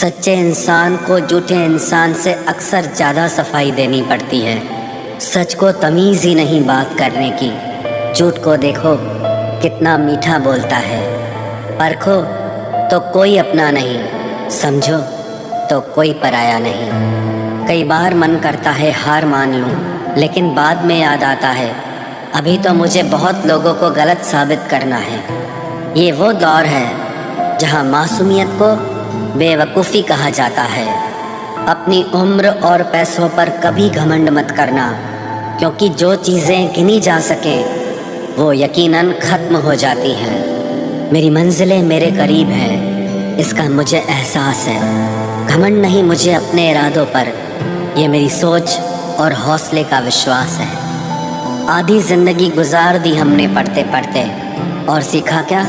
सच्चे इंसान को झूठे इंसान से अक्सर ज़्यादा सफाई देनी पड़ती है। सच को तमीज़ ही नहीं बात करने की। झूठ को देखो कितना मीठा बोलता है। परखो तो कोई अपना नहीं, समझो तो कोई पराया नहीं। कई बार मन करता है हार मान लूं, लेकिन बाद में याद आता है अभी तो मुझे बहुत लोगों को गलत साबित करना है। ये वो दौर है जहां मासूमियत को बेवकूफ़ी कहा जाता है। अपनी उम्र और पैसों पर कभी घमंड मत करना, क्योंकि जो चीज़ें गिनी जा सकें वो यकीनन ख़त्म हो जाती हैं। मेरी मंजिलें मेरे करीब हैं, इसका मुझे एहसास है। घमंड नहीं मुझे अपने इरादों पर, ये मेरी सोच और हौसले का विश्वास है। आधी ज़िंदगी गुजार दी हमने पढ़ते पढ़ते, और सीखा क्या?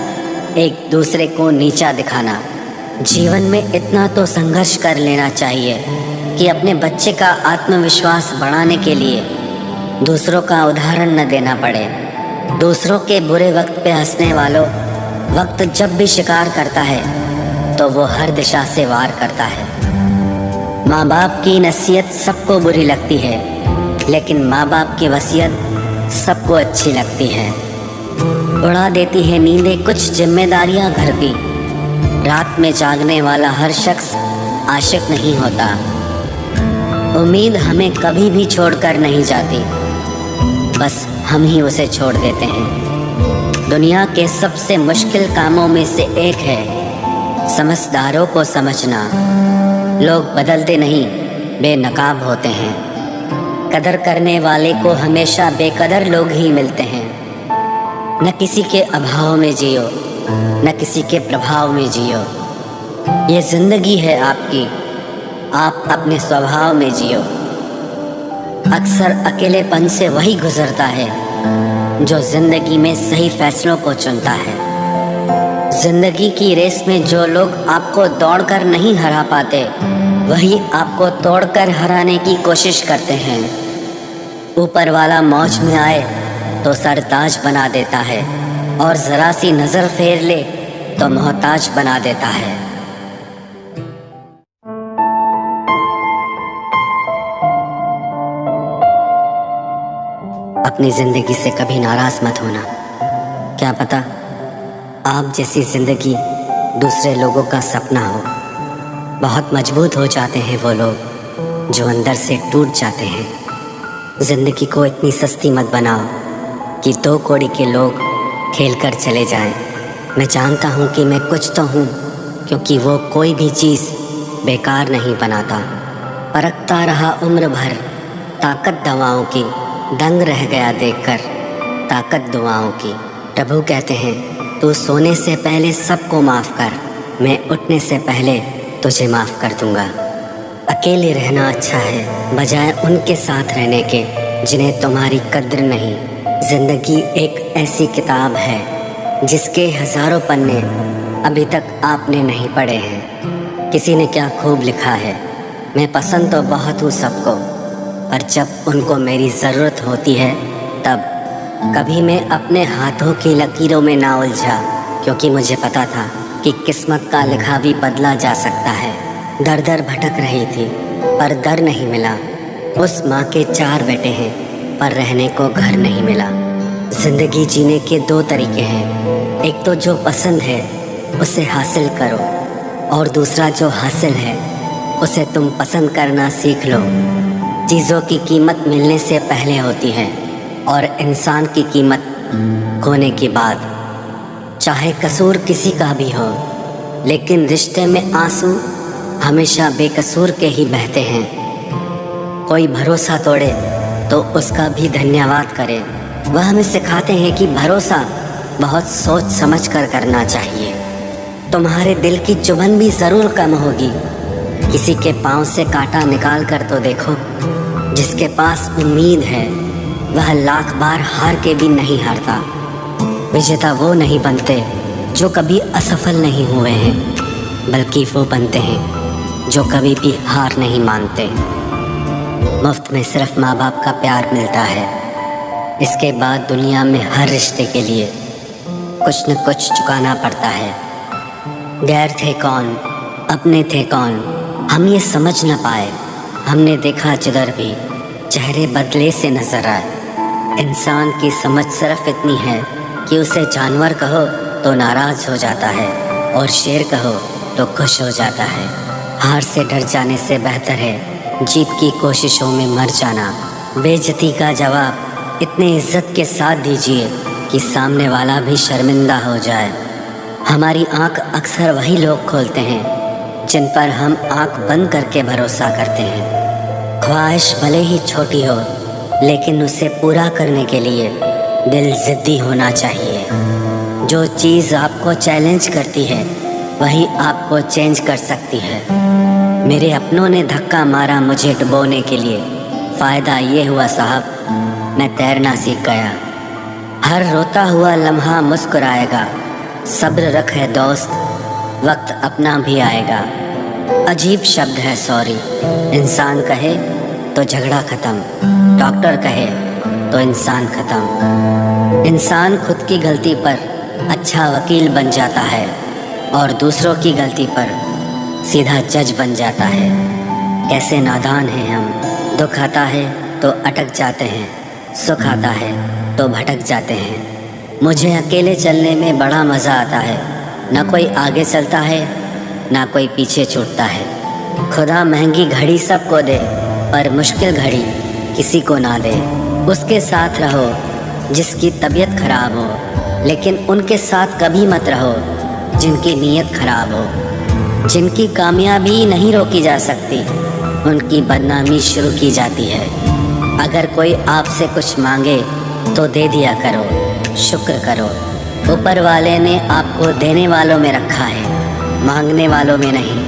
एक दूसरे को नीचा दिखाना। जीवन में इतना तो संघर्ष कर लेना चाहिए कि अपने बच्चे का आत्मविश्वास बढ़ाने के लिए दूसरों का उदाहरण न देना पड़े। दूसरों के बुरे वक्त पे हंसने वालों वक्त जब भी शिकार करता है तो वो हर दिशा से वार करता है। माँ बाप की नसीहत सबको बुरी लगती है, लेकिन माँ बाप की वसीयत सबको अच्छी लगती है। उड़ा देती है नींदें कुछ जिम्मेदारियाँ घर की। रात में जागने वाला हर शख्स आशिक नहीं होता। उम्मीद हमें कभी भी छोड़कर नहीं जाती, बस हम ही उसे छोड़ देते हैं। दुनिया के सबसे मुश्किल कामों में से एक है समझदारों को समझना। लोग बदलते नहीं, बेनकाब होते हैं। कदर करने वाले को हमेशा बेकदर लोग ही मिलते हैं। न किसी के अभाव में जियो, न किसी के प्रभाव में जियो। ये जिंदगी है आपकी, आप अपने स्वभाव में जियो। अक्सर अकेलेपन से वही गुजरता है जो जिंदगी में सही फैसलों को चुनता है। जिंदगी की रेस में जो लोग आपको दौड़कर नहीं हरा पाते, वही आपको तोड़कर हराने की कोशिश करते हैं। ऊपर वाला मौज में आए तो सरताज बना देता है, और ज़रा सी नज़र फेर ले तो मोहताज बना देता है। अपनी ज़िंदगी से कभी नाराज़ मत होना। क्या पता आप जैसी ज़िंदगी दूसरे लोगों का सपना हो। बहुत मजबूत हो जाते हैं वो लोग जो अंदर से टूट जाते हैं। ज़िंदगी को इतनी सस्ती मत बनाओ कि दो कौड़ी के लोग खेल कर चले जाएं। मैं जानता हूँ कि मैं कुछ तो हूँ, क्योंकि वो कोई भी चीज़ बेकार नहीं बनाता। परखता रहा उम्र भर ताकत दवाओं की, दंग रह गया देखकर ताकत दुआओं की। प्रभु कहते हैं तू सोने से पहले सबको माफ़ कर, मैं उठने से पहले तुझे माफ़ कर दूँगा। अकेले रहना अच्छा है बजाय उनके साथ रहने के जिन्हें तुम्हारी कद्र नहीं। ज़िंदगी एक ऐसी किताब है जिसके हज़ारों पन्ने अभी तक आपने नहीं पढ़े हैं। किसी ने क्या खूब लिखा है, मैं पसंद तो बहुत हूँ सबको, पर जब उनको मेरी ज़रूरत होती है तब। कभी मैं अपने हाथों की लकीरों में ना उलझा, क्योंकि मुझे पता था कि किस्मत का लिखा भी बदला जा सकता है। दर दर भटक रही थी पर दर नहीं मिला। उस माँ के 4 बेटे हैं पर रहने को घर नहीं मिला। ज़िंदगी जीने के 2 तरीके हैं, एक तो जो पसंद है उसे हासिल करो, और दूसरा जो हासिल है उसे तुम पसंद करना सीख लो। चीज़ों की कीमत मिलने से पहले होती है, और इंसान की कीमत खोने के बाद। चाहे कसूर किसी का भी हो, लेकिन रिश्ते में आंसू हमेशा बेकसूर के ही बहते हैं। कोई भरोसा तोड़े तो उसका भी धन्यवाद करे। वह हमें सिखाते हैं कि भरोसा बहुत सोच समझ कर करना चाहिए। तुम्हारे दिल की चुभन भी ज़रूर कम होगी। किसी के पाँव से कांटा निकाल कर तो देखो। जिसके पास उम्मीद है वह लाख बार हार के भी नहीं हारता। विजेता वो नहीं बनते जो कभी असफल नहीं हुए हैं, बल्कि वो बनते हैं जो कभी भी हार नहीं मानते। मुफ्त में सिर्फ माँ बाप का प्यार मिलता है। इसके बाद दुनिया में हर रिश्ते के लिए कुछ न कुछ चुकाना पड़ता है। गैर थे कौन, अपने थे कौन हम ये समझ न पाए। हमने देखा जिधर भी चेहरे बदले से नजर आए। इंसान की समझ सिर्फ इतनी है कि उसे जानवर कहो तो नाराज हो जाता है और शेर कहो तो खुश हो जाता है। हार से डर जाने से बेहतर है जीत की कोशिशों में मर जाना। बेइज्जती का जवाब इतने इज्जत के साथ दीजिए कि सामने वाला भी शर्मिंदा हो जाए। हमारी आंख अक्सर वही लोग खोलते हैं जिन पर हम आंख बंद करके भरोसा करते हैं। ख्वाहिश भले ही छोटी हो लेकिन उसे पूरा करने के लिए दिल जिद्दी होना चाहिए। जो चीज़ आपको चैलेंज करती है वही आपको चेंज कर सकती है। मेरे अपनों ने धक्का मारा मुझे डुबोने के लिए, फ़ायदा ये हुआ साहब मैं तैरना सीख गया। हर रोता हुआ लम्हा मुस्कुराएगा, सब्र रखे दोस्त वक्त अपना भी आएगा। अजीब शब्द है सॉरी, इंसान कहे तो झगड़ा ख़त्म, डॉक्टर कहे तो इंसान ख़त्म। इंसान खुद की गलती पर अच्छा वकील बन जाता है और दूसरों की गलती पर सीधा जज बन जाता है। कैसे नादान हैं हम। दुख आता है तो अटक जाते हैं, सुख आता है तो भटक जाते हैं। मुझे अकेले चलने में बड़ा मज़ा आता है। ना कोई आगे चलता है ना कोई पीछे छूटता है। खुदा महंगी घड़ी सबको दे पर मुश्किल घड़ी किसी को ना दे। उसके साथ रहो जिसकी तबीयत खराब हो, लेकिन उनके साथ कभी मत रहो जिनकी नीयत खराब हो। जिनकी कामयाबी नहीं रोकी जा सकती उनकी बदनामी शुरू की जाती है। अगर कोई आपसे कुछ मांगे तो दे दिया करो, शुक्र करो। ऊपर वाले ने आपको देने वालों में रखा है, मांगने वालों में नहीं।